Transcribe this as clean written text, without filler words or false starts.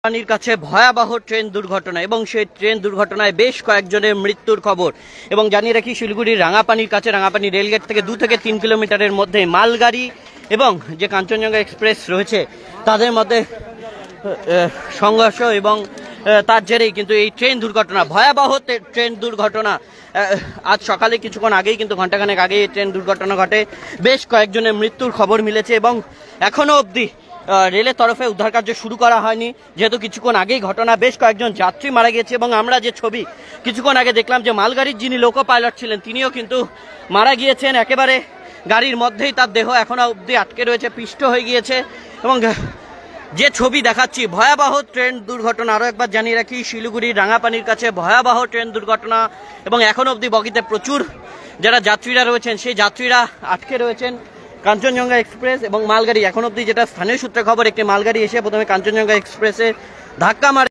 পানির কাছে ভয়াবহ ট্রেন দুর্ঘটনা এবং সেই ট্রেন দুর্ঘটনায় বেশ কয়েকজনের মৃত্যুর খবর। এবং জানিয়ে রাখি, শিলিগুড়ির রাঙাপানির কাছে রাঙাপানি রেলগেট থেকে 2 থেকে 3 কিলোমিটারের মধ্যে মালগাড়ি এবং যে কাঞ্চনজঙ্ঘা এক্সপ্রেস রয়েছে তাদের মধ্যে সংঘর্ষ এবং তার জেরেই কিন্তু এই ট্রেন দুর্ঘটনা, ভয়াবহ ট্রেন দুর্ঘটনা। আজ সকালে কিছুক্ষণ আগেই কিন্তু ঘন্টাখানেক আগেই এই ট্রেন দুর্ঘটনা ঘটে, বেশ কয়েকজনের মৃত্যুর খবর মিলেছে এবং এখনো অবধি রেলের তরফে উদ্ধার কার্য শুরু করা হয়নি, যেহেতু কিছুক্ষণ আগেই ঘটনা, বেশ কয়েকজন যাত্রী মারা গেছে। এবং আমরা যে ছবি কিছুক্ষণ আগে দেখলাম যে মালগাড়ির যিনি লোকো পাইলট ছিলেন তিনিও কিন্তু মারা গিয়েছেন, একেবারে গাড়ির মধ্যেই তার দেহ এখনো অবধি আটকে রয়েছে, পিষ্ট হয়ে গিয়েছে। এবং যে ছবি দেখাচ্ছি, ভয়াবহ ট্রেন দুর্ঘটনা। আরও একবার জানিয়ে রাখি, শিলিগুড়ির রাঙাপানির কাছে ভয়াবহ ট্রেন দুর্ঘটনা এবং এখন অবধি বগিতে প্রচুর যারা যাত্রীরা রয়েছেন সেই যাত্রীরা আটকে রয়েছেন। কাঞ্চনজঙ্ঘা এক্সপ্রেস এবং মালগাড়ি, এখন অবধি যেটা স্থানীয় সূত্রে খবর, একটি মালগাড়ি এসে প্রথমে কাঞ্চনজঙ্ঘা এক্সপ্রেসে ধাক্কা মারে।